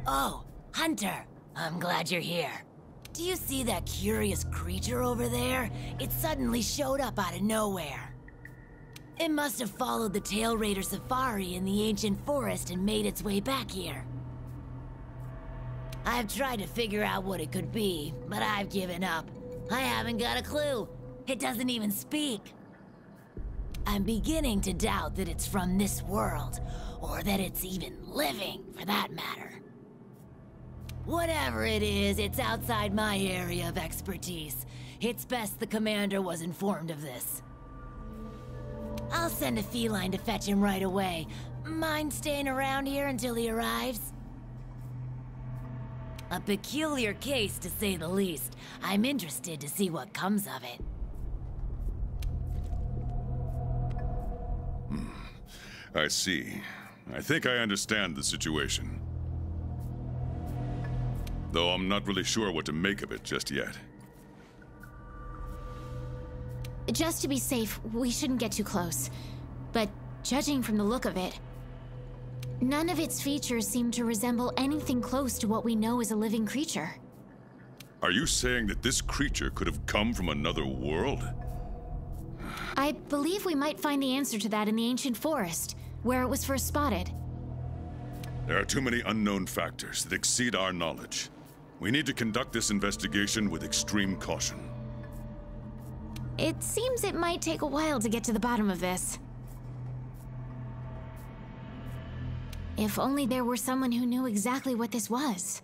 Oh, Hunter, I'm glad you're here. Do you see that curious creature over there? It suddenly showed up out of nowhere. It must have followed the Tail Raider safari in the ancient forest and made its way back here. I've tried to figure out what it could be, but I've given up. I haven't got a clue. It doesn't even speak. I'm beginning to doubt that it's from this world, or that it's even living, for that matter. Whatever it is, it's outside my area of expertise. It's best the commander was informed of this. I'll send a feline to fetch him right away. Mind staying around here until he arrives? A peculiar case, to say the least. I'm interested to see what comes of it. I see. I think I understand the situation. Though I'm not really sure what to make of it just yet. Just to be safe, we shouldn't get too close. But judging from the look of it, none of its features seem to resemble anything close to what we know is a living creature. Are you saying that this creature could have come from another world? I believe we might find the answer to that in the ancient forest, where it was first spotted. There are too many unknown factors that exceed our knowledge. We need to conduct this investigation with extreme caution. It seems it might take a while to get to the bottom of this. If only there were someone who knew exactly what this was.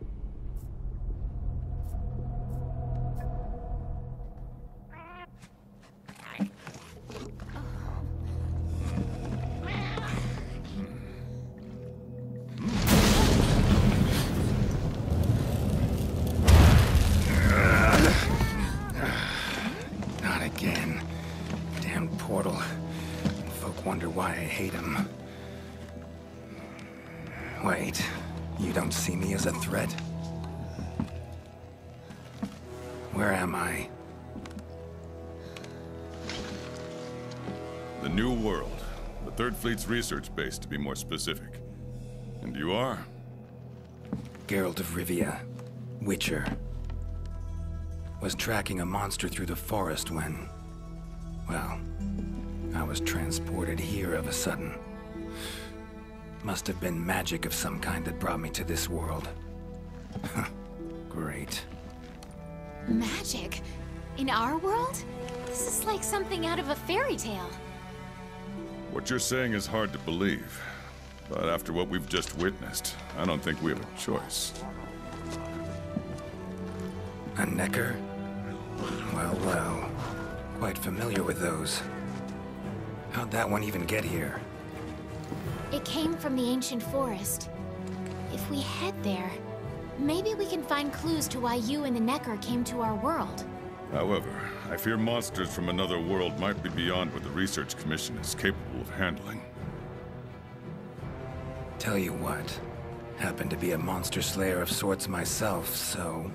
Not again. Damn portal. Folk wonder why I hate him. Wait, you don't see me as a threat? Where am I? The New World. The Third Fleet's research base, to be more specific. And you are? Geralt of Rivia, Witcher. Was tracking a monster through the forest when... well, I was transported here of a sudden. Must have been magic of some kind that brought me to this world. Great. Magic? In our world? This is like something out of a fairy tale. What you're saying is hard to believe. But after what we've just witnessed, I don't think we have a choice. A Necker? Well, well. Quite familiar with those. How'd that one even get here? It came from the ancient forest. If we head there, maybe we can find clues to why you and the Necker came to our world. However, I fear monsters from another world might be beyond what the Research Commission is capable of handling. Tell you what, happen to be a monster slayer of sorts myself, so...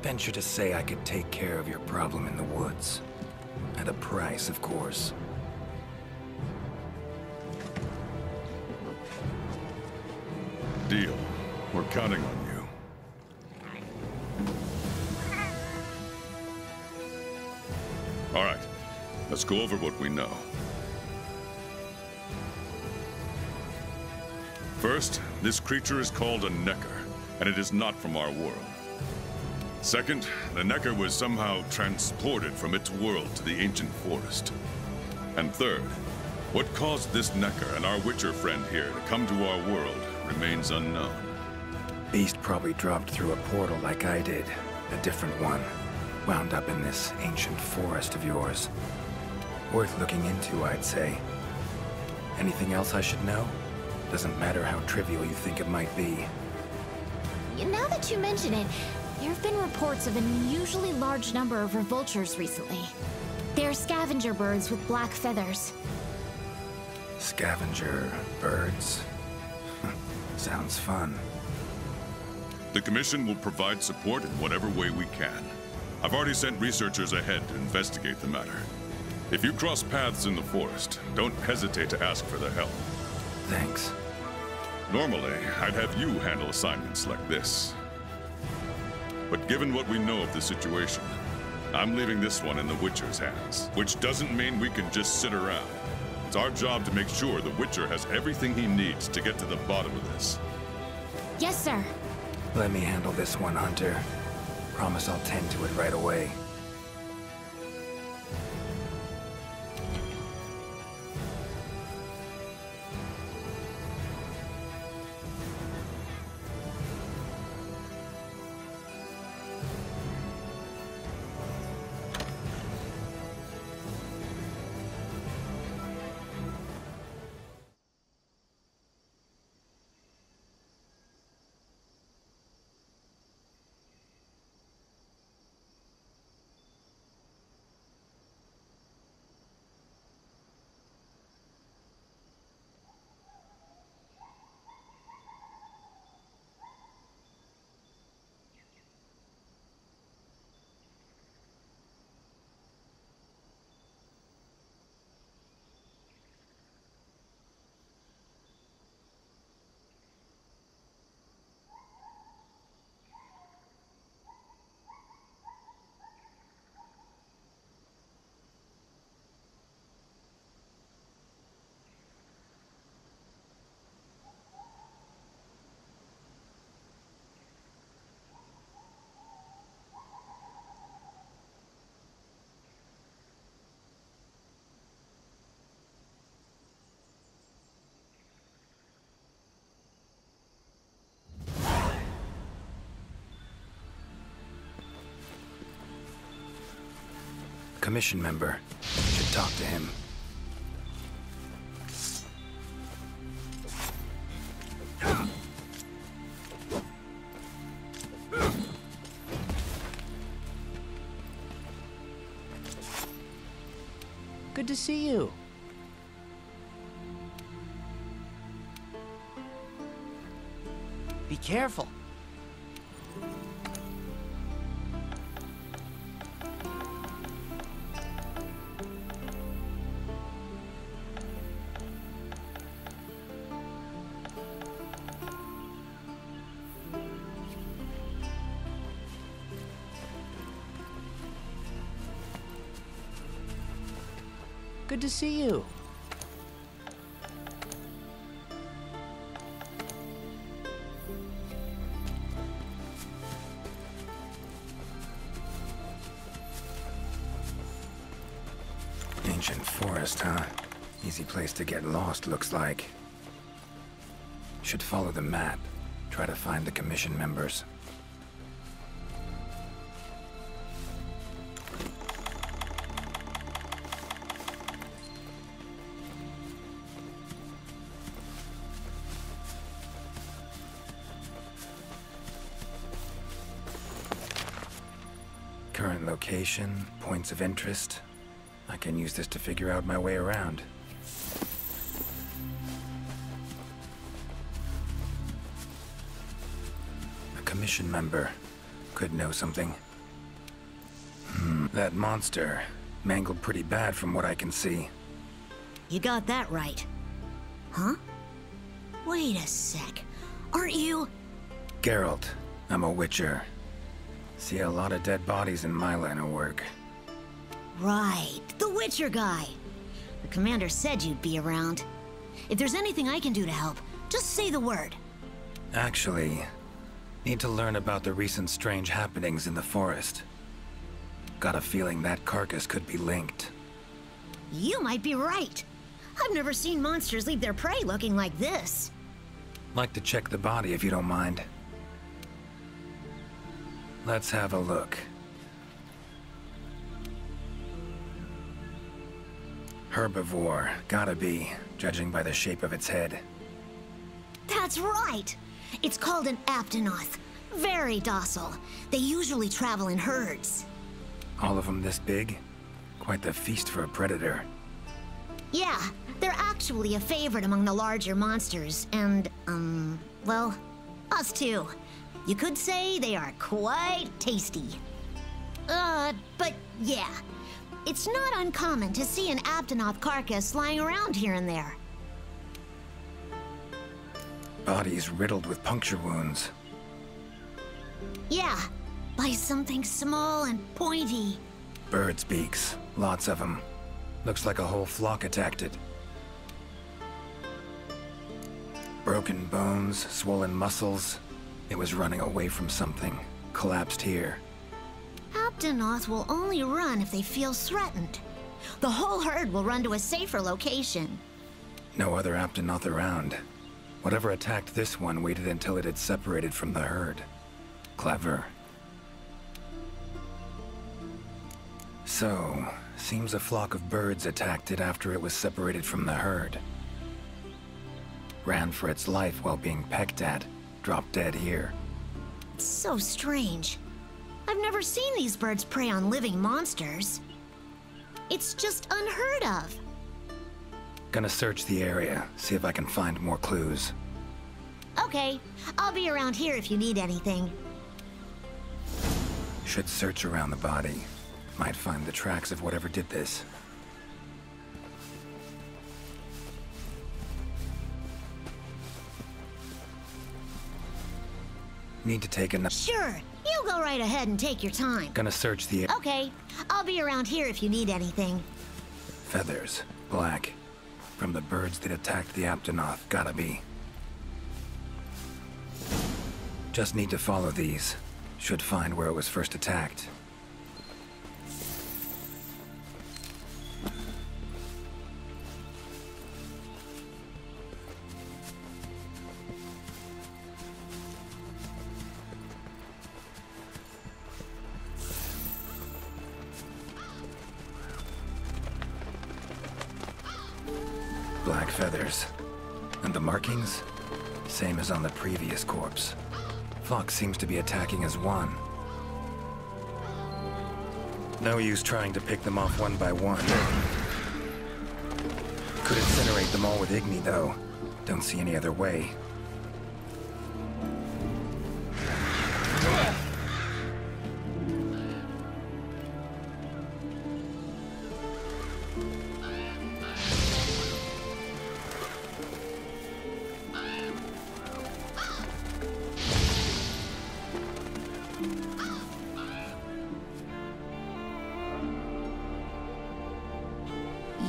venture to say I could take care of your problem in the woods. At a price, of course. Deal. We're counting on you. All right. Let's go over what we know. First, this creature is called a Necker, and it is not from our world. Second, the Necker was somehow transported from its world to the ancient forest. And third, what caused this Necker and our Witcher friend here to come to our world remains unknown. Beast probably dropped through a portal like I did. A different one. Wound up in this ancient forest of yours. Worth looking into, I'd say. Anything else I should know? Doesn't matter how trivial you think it might be. Now that you mention it, there have been reports of an unusually large number of revoltures recently. They're scavenger birds with black feathers. Scavenger birds? Sounds fun. The Commission will provide support in whatever way we can. I've already sent researchers ahead to investigate the matter. If you cross paths in the forest, don't hesitate to ask for their help. Thanks. Normally, I'd have you handle assignments like this. But given what we know of the situation, I'm leaving this one in the Witcher's hands. Which doesn't mean we can just sit around. It's our job to make sure the Witcher has everything he needs to get to the bottom of this. Yes, sir. Let me handle this one, Hunter. Promise I'll tend to it right away. Commission member. Should talk to him. Good to see you. Be careful. Good to see you. Ancient forest, huh? Easy place to get lost, looks like. Should follow the map. Try to find the commission members. Current location, points of interest. I can use this to figure out my way around. A commission member. Could know something. That monster. Mangled pretty bad from what I can see. You got that right. Huh? Wait a sec. Aren't you... Geralt. I'm a Witcher. See a lot of dead bodies in my line of work. Right, the Witcher guy. The commander said you'd be around. If there's anything I can do to help, just say the word. Actually, need to learn about the recent strange happenings in the forest. Got a feeling that carcass could be linked. You might be right. I've never seen monsters leave their prey looking like this. Like to check the body if you don't mind. Let's have a look. Herbivore, gotta be, judging by the shape of its head. That's right! It's called an Aptonoth. Very docile. They usually travel in herds. All of them this big? Quite the feast for a predator. Yeah, they're actually a favorite among the larger monsters, and, well, us too. You could say they are quite tasty. But yeah, it's not uncommon to see an Aptonoth carcass lying around here and there. Body's riddled with puncture wounds. Yeah, by something small and pointy. Birds' beaks. Lots of them. Looks like a whole flock attacked it. Broken bones, swollen muscles. It was running away from something. Collapsed here. Aptonoth will only run if they feel threatened. The whole herd will run to a safer location. No other Aptonoth around. Whatever attacked this one waited until it had separated from the herd. Clever. So, seems a flock of birds attacked it after it was separated from the herd. Ran for its life while being pecked at. Dropped dead here. It's so strange. I've never seen these birds prey on living monsters. It's just unheard of. Gonna search the area, see if I can find more clues. Okay, I'll be around here if you need anything. Should search around the body. Might find the tracks of whatever did this. Need to take a... Sure, you go right ahead and take your time. Gonna search the... Okay, I'll be around here if you need anything. Feathers. Black. From the birds that attacked the Aptonoth. Gotta be. Just need to follow these. Should find where it was first attacked. Black feathers. And the markings? Same as on the previous corpse. Fox seems to be attacking as one. No use trying to pick them off one by one. Could incinerate them all with Igni, though. Don't see any other way.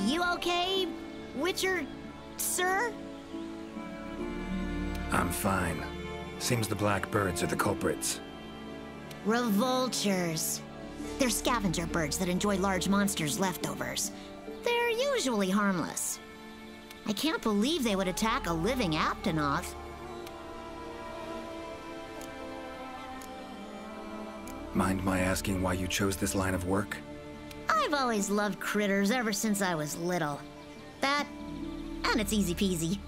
You okay, Witcher, sir? I'm fine. Seems the black birds are the culprits. Revoltures. They're scavenger birds that enjoy large monsters' leftovers. They're usually harmless. I can't believe they would attack a living Aptonoth. Mind my asking why you chose this line of work? I've always loved critters ever since I was little. That, and it's easy peasy.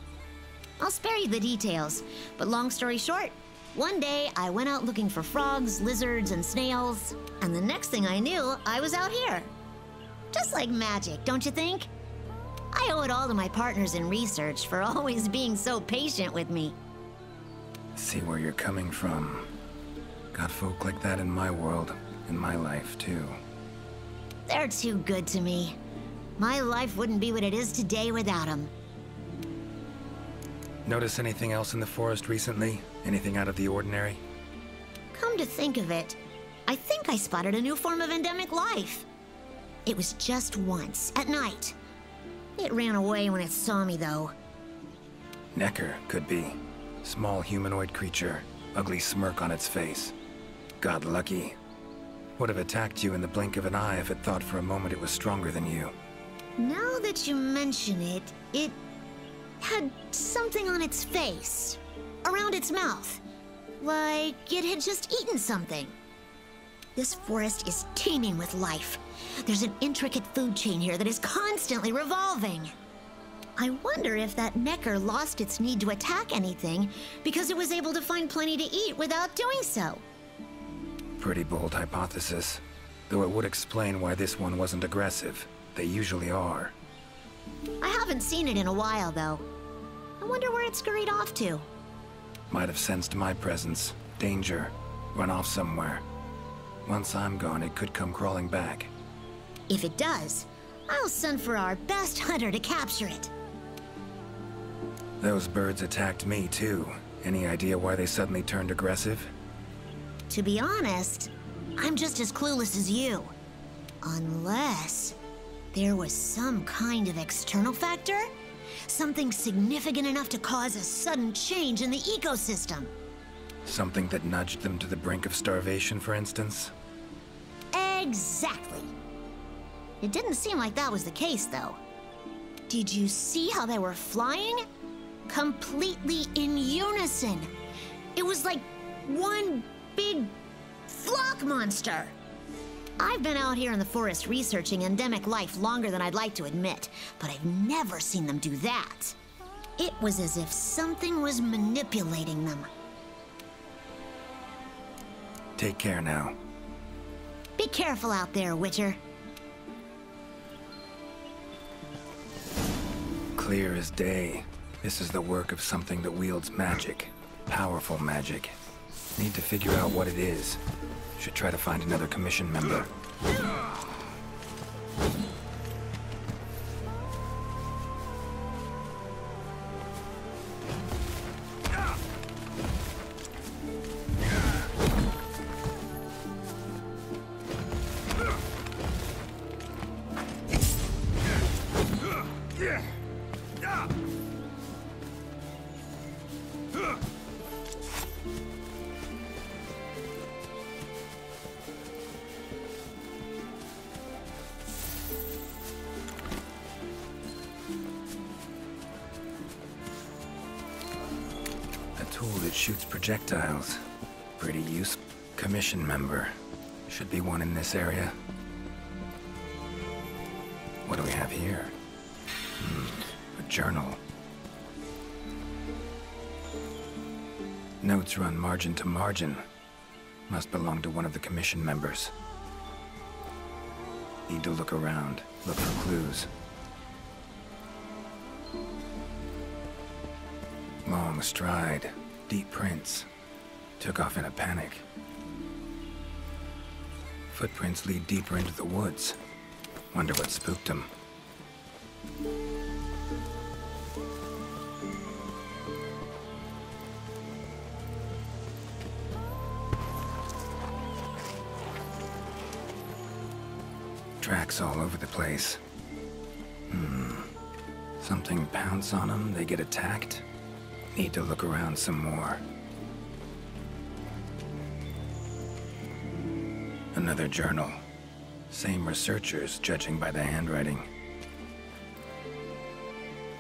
I'll spare you the details, but long story short, one day I went out looking for frogs, lizards, and snails, and the next thing I knew, I was out here. Just like magic, don't you think? I owe it all to my partners in research for always being so patient with me. See where you're coming from. Got folk like that in my world, in my life, too. They're too good to me. My life wouldn't be what it is today without them. Notice anything else in the forest recently? Anything out of the ordinary? Come to think of it, I think I spotted a new form of endemic life. It was just once, at night. It ran away when it saw me, though. Necker, could be. Small humanoid creature, ugly smirk on its face. Got lucky. Would have attacked you in the blink of an eye if it thought for a moment it was stronger than you. Now that you mention it, it had something on its face, around its mouth, like it had just eaten something. This forest is teeming with life. There's an intricate food chain here that is constantly revolving. I wonder if that Necker lost its need to attack anything because it was able to find plenty to eat without doing so. Pretty bold hypothesis. Though it would explain why this one wasn't aggressive. They usually are. I haven't seen it in a while, though. I wonder where it scurried off to. Might have sensed my presence. Danger. Run off somewhere. Once I'm gone, it could come crawling back. If it does, I'll send for our best hunter to capture it. Those birds attacked me too. Any idea why they suddenly turned aggressive? To be honest, I'm just as clueless as you. Unless there was some kind of external factor? Something significant enough to cause a sudden change in the ecosystem. Something that nudged them to the brink of starvation, for instance? Exactly. It didn't seem like that was the case, though. Did you see how they were flying? Completely in unison. It was like one big flock monster. I've been out here in the forest researching endemic life longer than I'd like to admit, but I've never seen them do that. It was as if something was manipulating them. Take care now. Be careful out there, Witcher. Clear as day. This is the work of something that wields magic. Powerful magic. Need to figure out what it is. Should try to find another commission member. That shoots projectiles. Pretty useful. Commission member. Should be one in this area. What do we have here? A journal. Notes run margin to margin. Must belong to one of the commission members. Need to look around. Look for clues. Long stride. Deep prints. Took off in a panic. Footprints lead deeper into the woods. Wonder what spooked him. Tracks all over the place. Something pounce on them, they get attacked. Need to look around some more. Another journal. Same researchers, judging by the handwriting.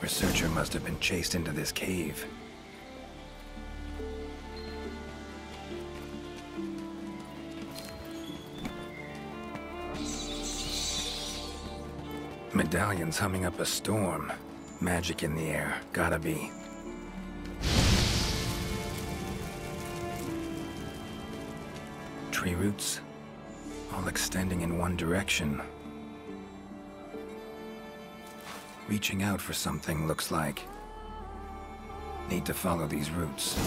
Researcher must have been chased into this cave. Medallion's humming up a storm. Magic in the air, gotta be. Tree roots, all extending in one direction. Reaching out for something, looks like. Need to follow these roots.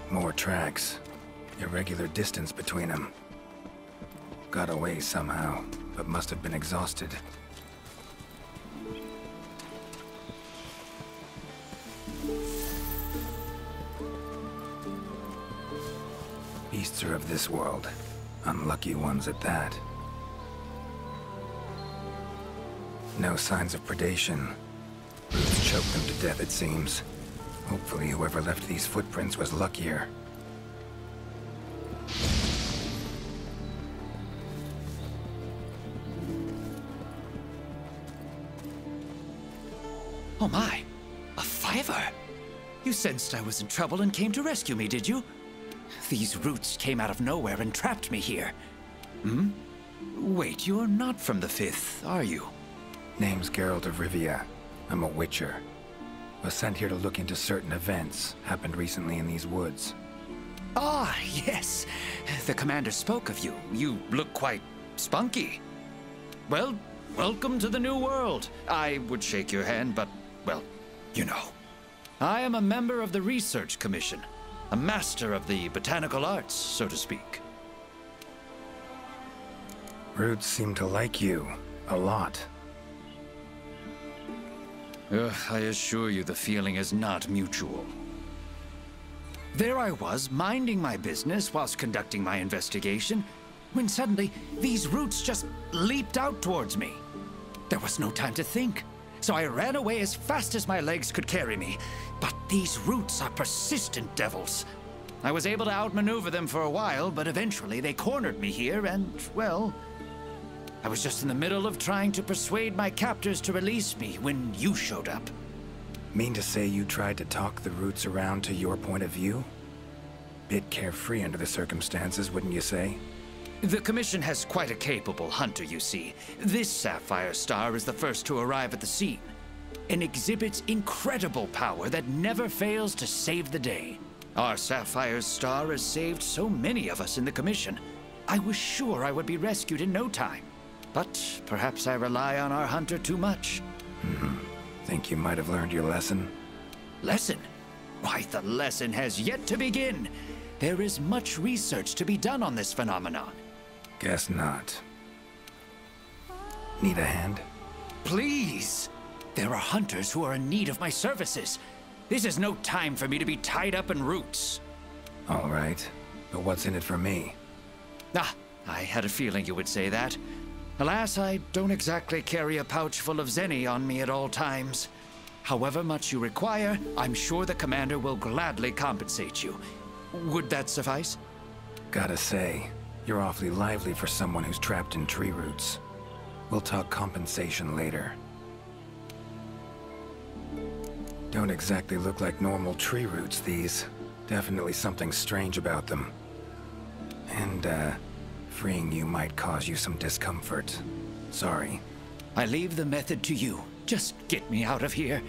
More tracks. Irregular distance between them. Got away somehow, but must have been exhausted. Beasts are of this world. Unlucky ones at that. No signs of predation. Roots choked them to death, it seems. Hopefully whoever left these footprints was luckier. Oh my, a fiver! You sensed I was in trouble and came to rescue me, did you? These roots came out of nowhere and trapped me here. Wait, you're not from the Fifth, are you? Name's Geralt of Rivia. I'm a Witcher. Was sent here to look into certain events happened recently in these woods. Ah, yes. The commander spoke of you. You look quite spunky. Well, welcome to the new world. I would shake your hand, but, well, you know. I am a member of the Research Commission. A master of the botanical arts, so to speak. Roots seem to like you. A lot. I assure you the feeling is not mutual. There I was, minding my business whilst conducting my investigation, when suddenly these roots just leaped out towards me. There was no time to think, so I ran away as fast as my legs could carry me. But these roots are persistent devils. I was able to outmaneuver them for a while, but eventually they cornered me here and, well, I was just in the middle of trying to persuade my captors to release me when you showed up. Mean to say you tried to talk the roots around to your point of view? Bit carefree under the circumstances, wouldn't you say? The Commission has quite a capable hunter, you see. This Sapphire Star is the first to arrive at the scene, and exhibits incredible power that never fails to save the day. Our Sapphire Star has saved so many of us in the Commission. I was sure I would be rescued in no time. But perhaps I rely on our hunter too much. Think you might have learned your lesson? Lesson? Why, the lesson has yet to begin. There is much research to be done on this phenomenon. Guess not. Need a hand? Please! There are hunters who are in need of my services. This is no time for me to be tied up in roots. All right. But what's in it for me? Ah, I had a feeling you would say that. Alas, I don't exactly carry a pouch full of Zenny on me at all times. However much you require, I'm sure the commander will gladly compensate you. Would that suffice? Gotta say, you're awfully lively for someone who's trapped in tree roots. We'll talk compensation later. Don't exactly look like normal tree roots, these. Definitely something strange about them. And, freeing you might cause you some discomfort. Sorry. I leave the method to you. Just get me out of here.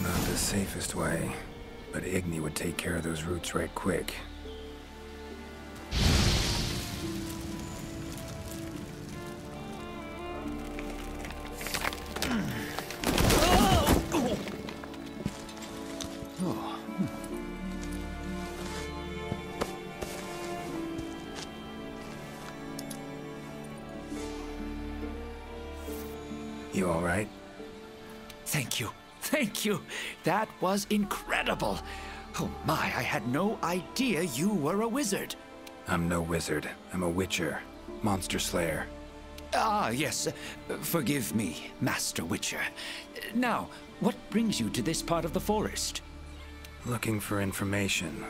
Not the safest way, but Igni would take care of those roots right quick. You all right? Thank you. Thank you. That was incredible. Oh my, I had no idea you were a wizard. I'm no wizard. I'm a witcher. Monster slayer. Ah, yes. Forgive me, Master Witcher. Now, what brings you to this part of the forest? Looking for information.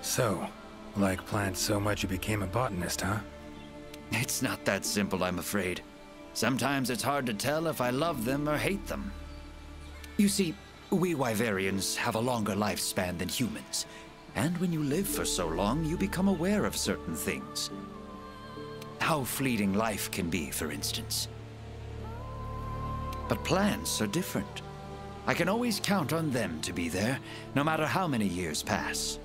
So, like plants so much you became a botanist, huh? It's not that simple, I'm afraid. Sometimes it's hard to tell if I love them or hate them. You see, we Wyverians have a longer lifespan than humans. And when you live for so long, you become aware of certain things. How fleeting life can be, for instance. But plants are different. I can always count on them to be there, no matter how many years pass.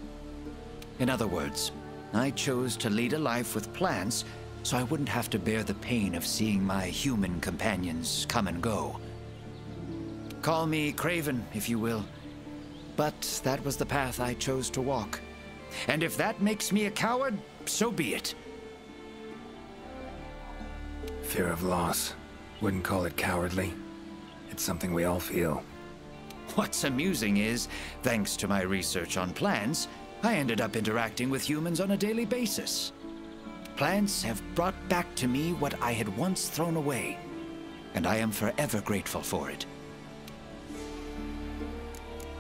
In other words, I chose to lead a life with plants so I wouldn't have to bear the pain of seeing my human companions come and go. Call me Craven, if you will, but that was the path I chose to walk. And if that makes me a coward, so be it. Fear of loss. Wouldn't call it cowardly. It's something we all feel. What's amusing is, thanks to my research on plants, I ended up interacting with humans on a daily basis. Plants have brought back to me what I had once thrown away, and I am forever grateful for it.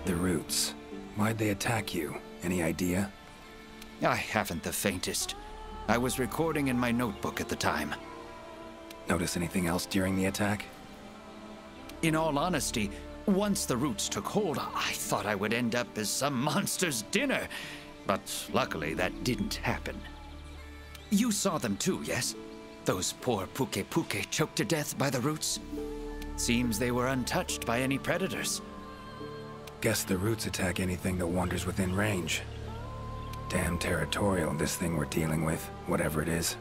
The roots. Why'd they attack you? Any idea? I haven't the faintest. I was recording in my notebook at the time. Notice anything else during the attack? In all honesty, once the roots took hold, I thought I would end up as some monster's dinner. But luckily, that didn't happen. You saw them too, yes? Those poor Puke choked to death by the roots? Seems they were untouched by any predators. Guess the roots attack anything that wanders within range. Damn territorial, this thing we're dealing with, whatever it is.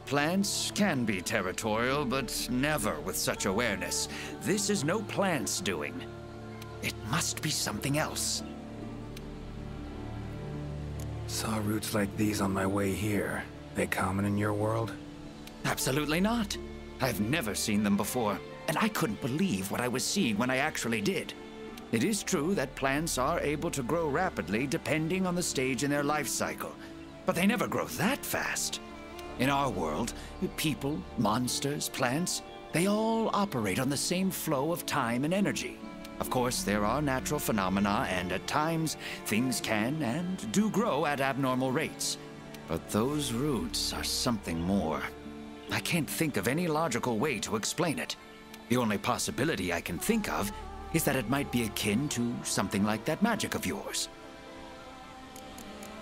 Plants can be territorial, but never with such awareness. This is no plant's doing. It must be something else. Saw roots like these on my way here. They common in your world? Absolutely not. I've never seen them before, and I couldn't believe what I was seeing when I actually did. It is true that plants are able to grow rapidly depending on the stage in their life cycle, but they never grow that fast. In our world, people, monsters, plants, they all operate on the same flow of time and energy. Of course, there are natural phenomena, and at times, things can and do grow at abnormal rates. But those roots are something more. I can't think of any logical way to explain it. The only possibility I can think of is that it might be akin to something like that magic of yours.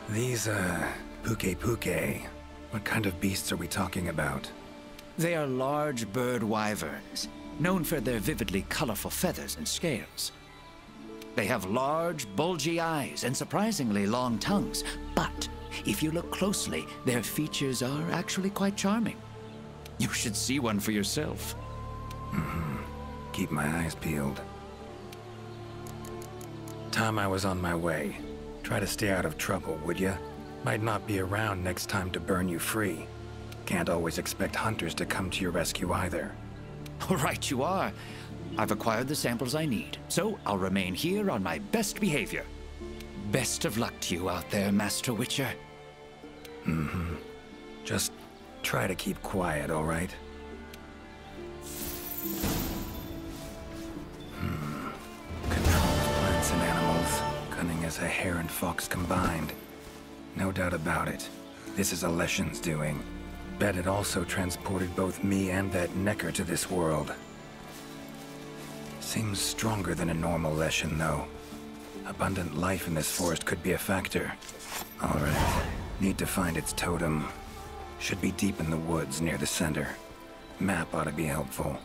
These, Puke. What kind of beasts are we talking about? They are large bird wyverns, known for their vividly colorful feathers and scales. They have large, bulgy eyes and surprisingly long tongues, but if you look closely, their features are actually quite charming. You should see one for yourself. Keep my eyes peeled. Time I was on my way. Try to stay out of trouble, would ya? Might not be around next time to burn you free. Can't always expect hunters to come to your rescue either. Right you are. I've acquired the samples I need, so I'll remain here on my best behavior. Best of luck to you out there, Master Witcher. Just try to keep quiet, all right? Controls plants and animals. Cunning as a hare and fox combined. No doubt about it. This is Alessian's doing. Bet it also transported both me and that Necker to this world. Seems stronger than a normal Leshen, though. Abundant life in this forest could be a factor. Alright. Need to find its totem. Should be deep in the woods near the center. Map ought to be helpful.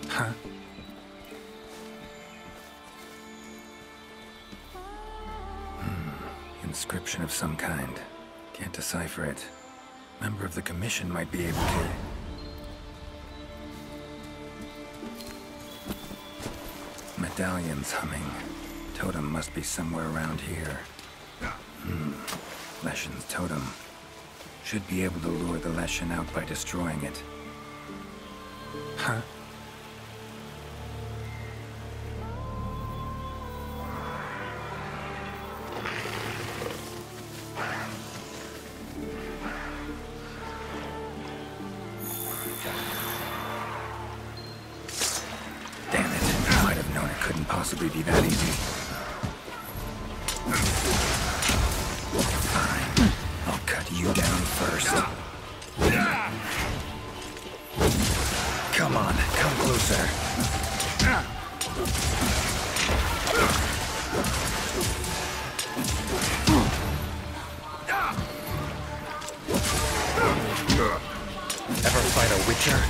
Huh? Inscription of some kind. Can't decipher it. Member of the Commission might be able to... Medallions humming. Totem must be somewhere around here. Leshen's totem. Should be able to lure the Leshen out by destroying it. Huh? possibly be that easy. Fine. I'll cut you down first. Come on, come closer. Ever fight a Witcher?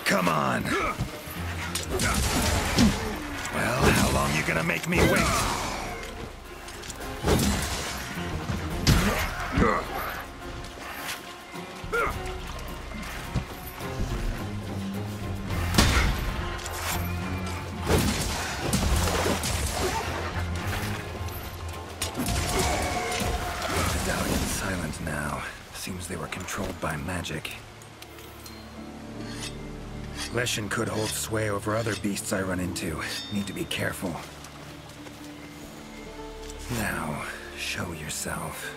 Come on. Well, how long you gonna make me wait? Medallion's silent now. Seems they were controlled by magic. Leshen could hold sway over other beasts I run into. Need to be careful. Now, show yourself.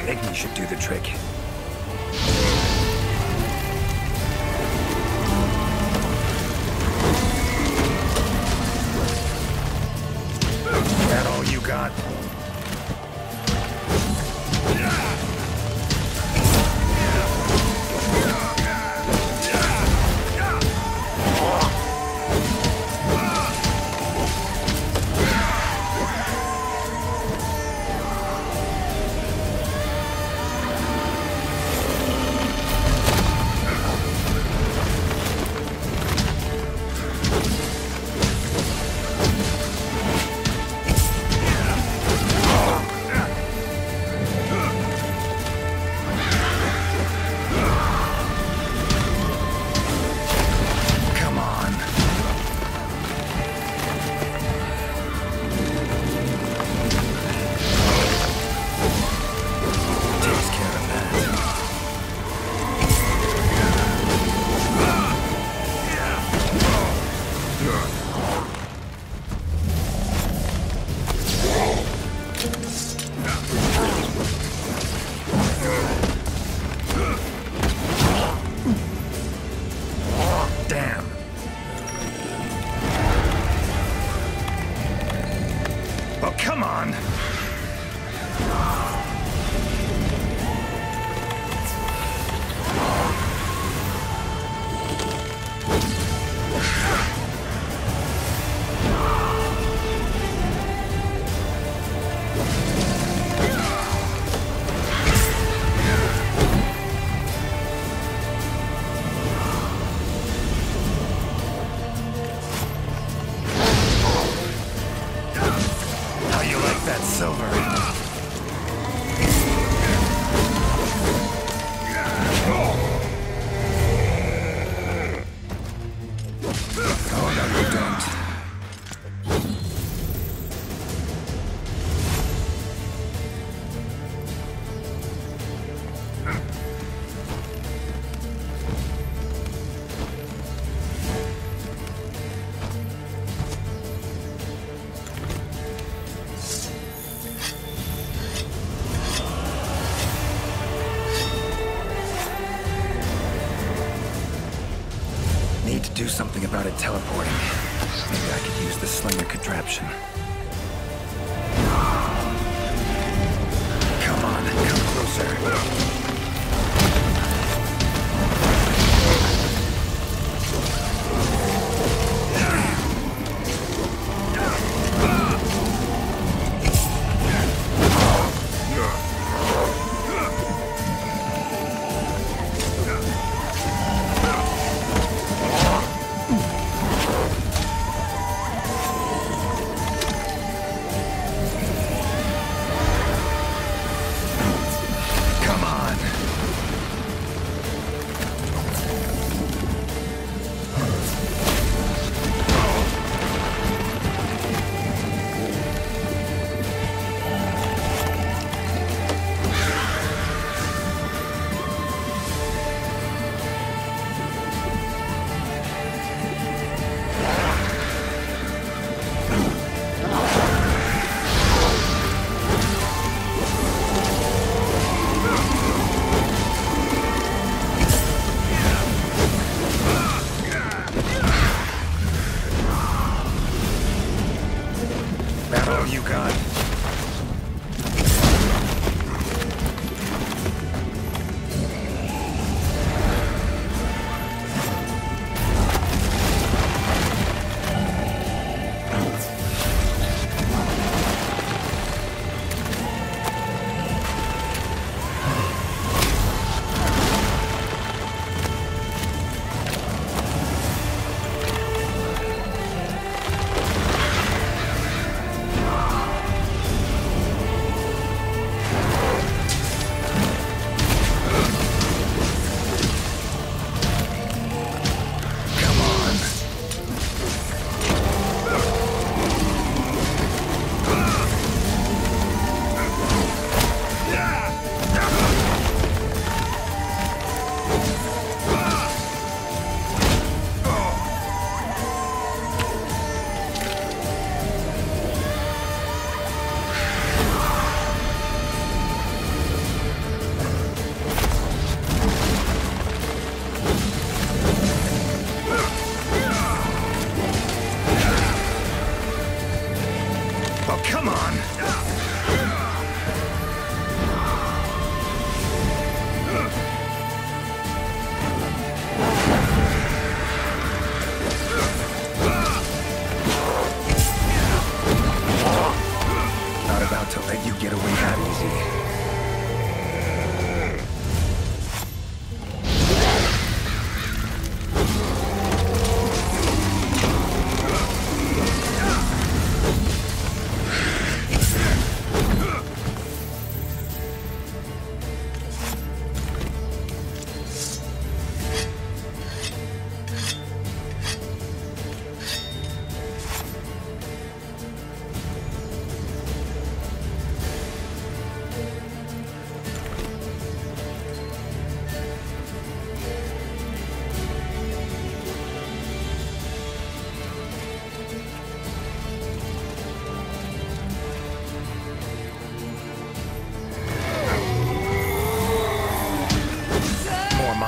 Igni should do the trick. That all you got? Come on! That silver. Oh, no, you don't. Need to do something about it teleporting. Maybe I could use the slinger contraption.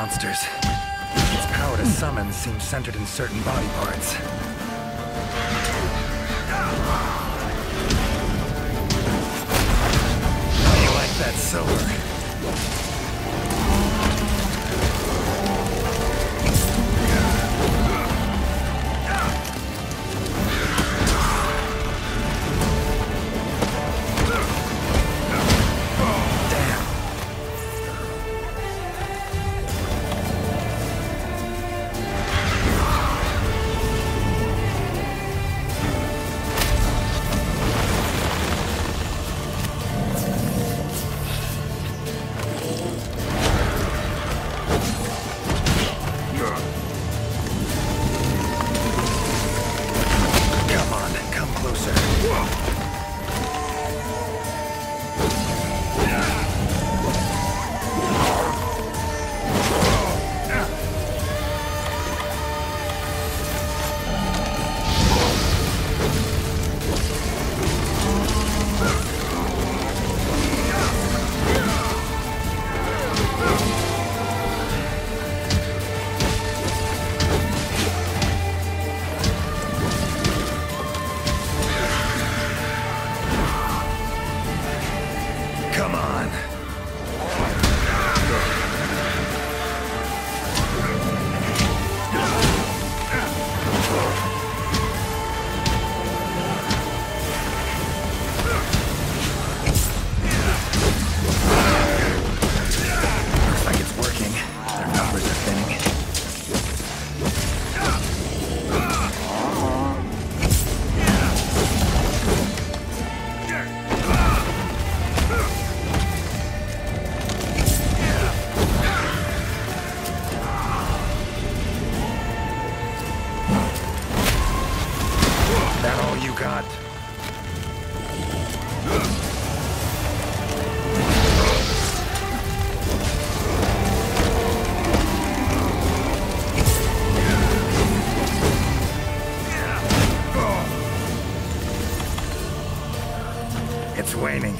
monsters. Its power to summon seems centered in certain body parts. How do you like that silver? That all you got? It's waning.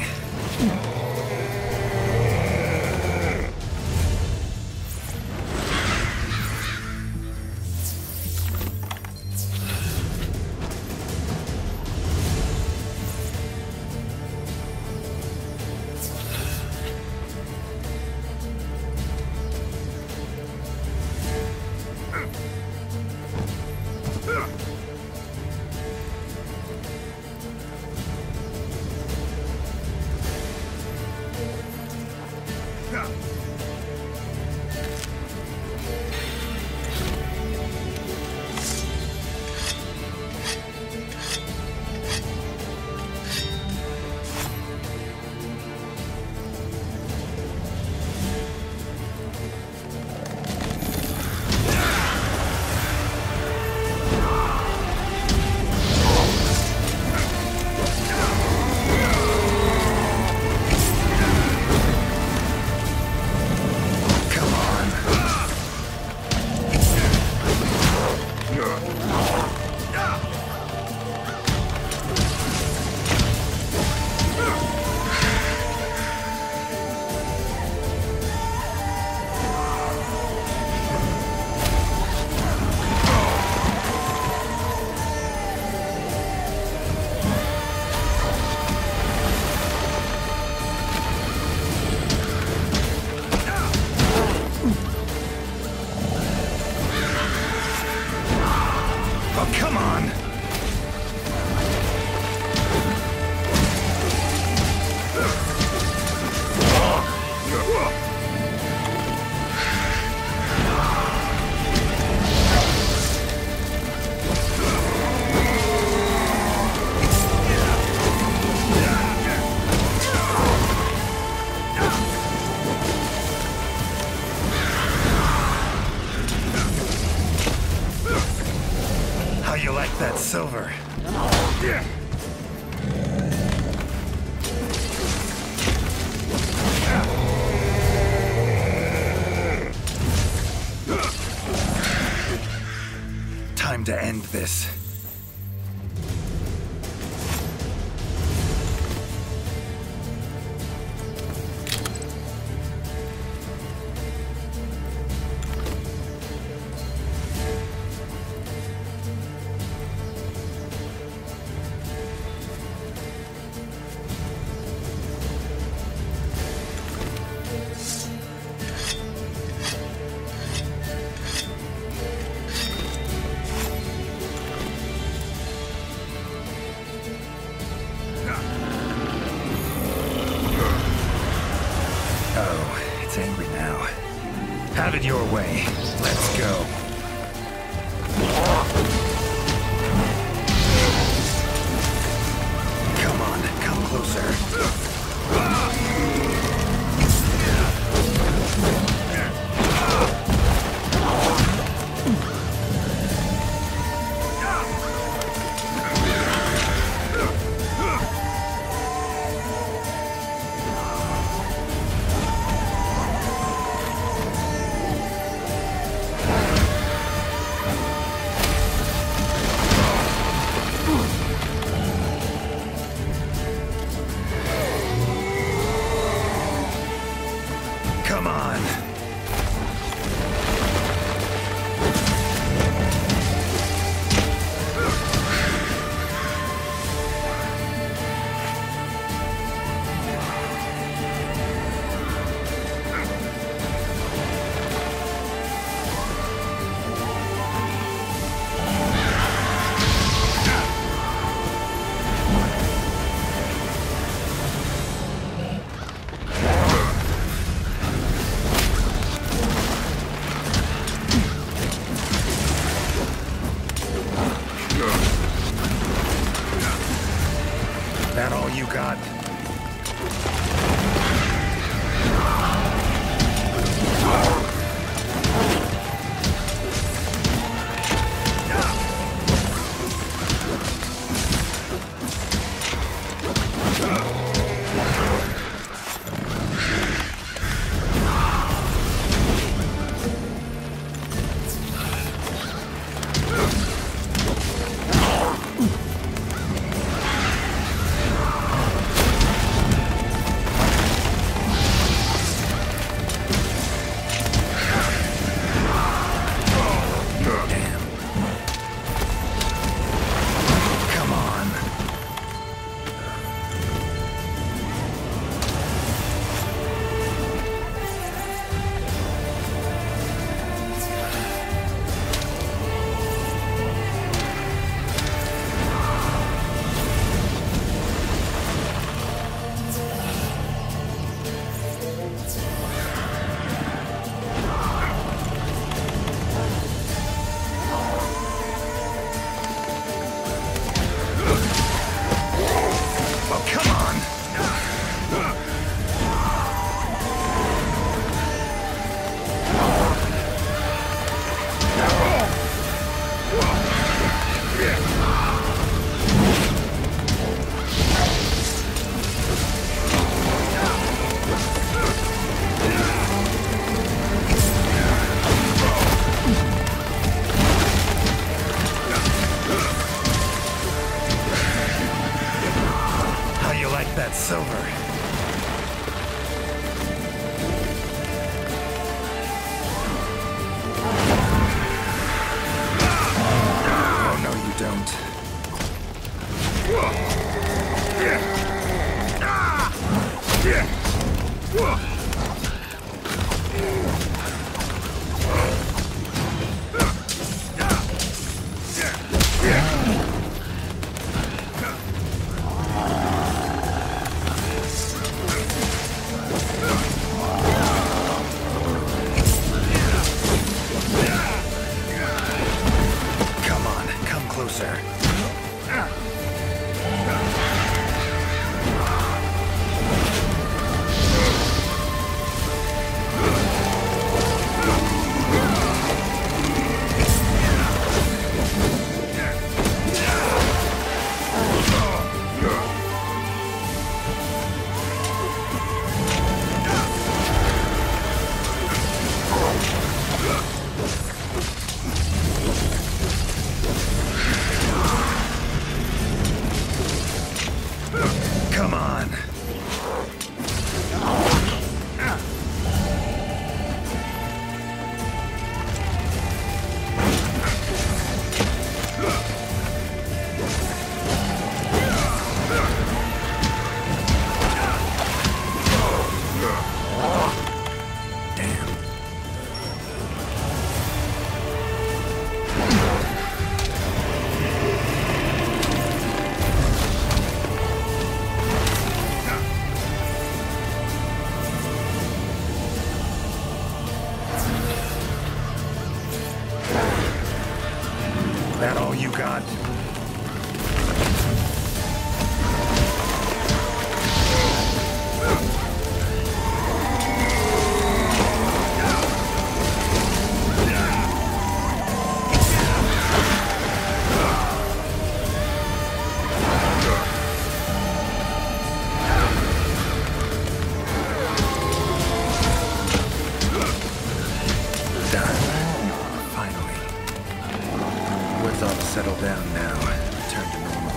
That silver. Time to end this. Angry now. Have it your way. Let's go. Come on, come closer. That all you got? Settle down now. Return to normal.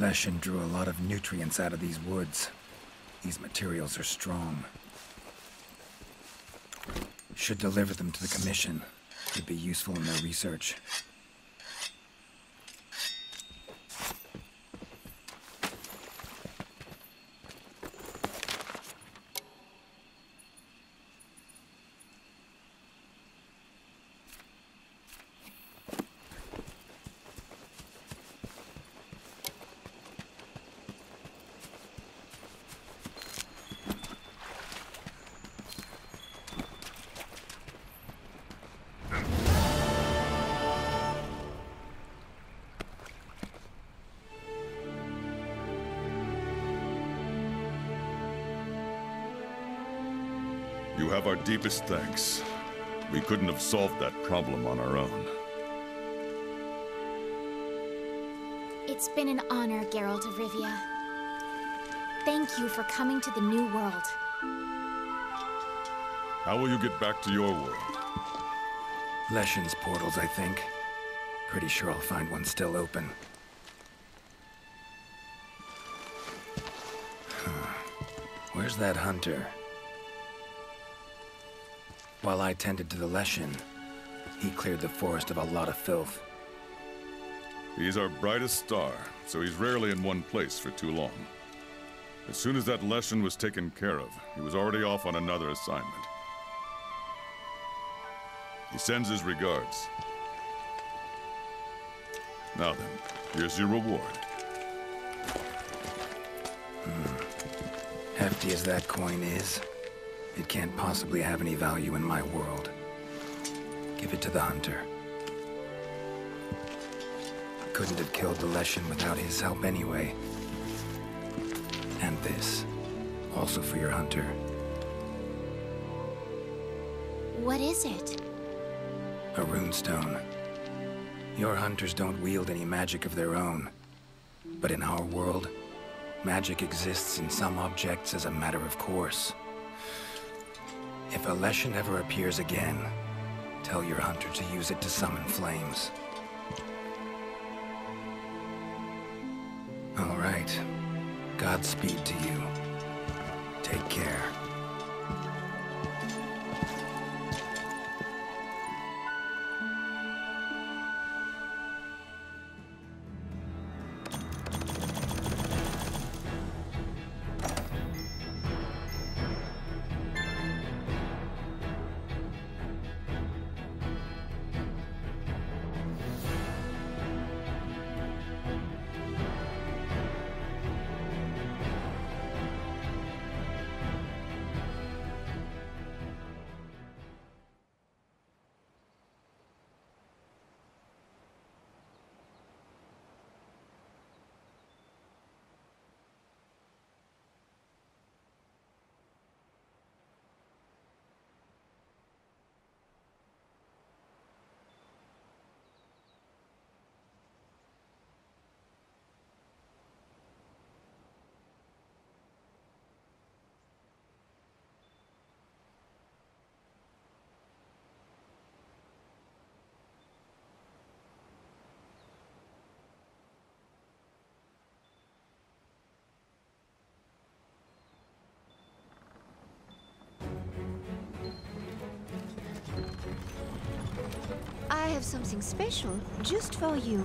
Leshen drew a lot of nutrients out of these woods. These materials are strong. Should deliver them to the Commission. Could be useful in their research. You have our deepest thanks. We couldn't have solved that problem on our own. It's been an honor, Geralt of Rivia. Thank you for coming to the New World. How will you get back to your world? Leshen's portals, I think. Pretty sure I'll find one still open. Where's that hunter? While I tended to the Leshen, he cleared the forest of a lot of filth. He's our brightest star, so he's rarely in one place for too long. As soon as that Leshen was taken care of, he was already off on another assignment. He sends his regards. Now then, here's your reward. Hefty as that coin is, it can't possibly have any value in my world. Give it to the hunter. Couldn't have killed the Leshen without his help anyway. And this, also for your hunter. What is it? A runestone. Your hunters don't wield any magic of their own. But in our world, magic exists in some objects as a matter of course. If a Leshen ever appears again, tell your hunter to use it to summon flames. All right. Godspeed to you. Take care. I have something special just for you.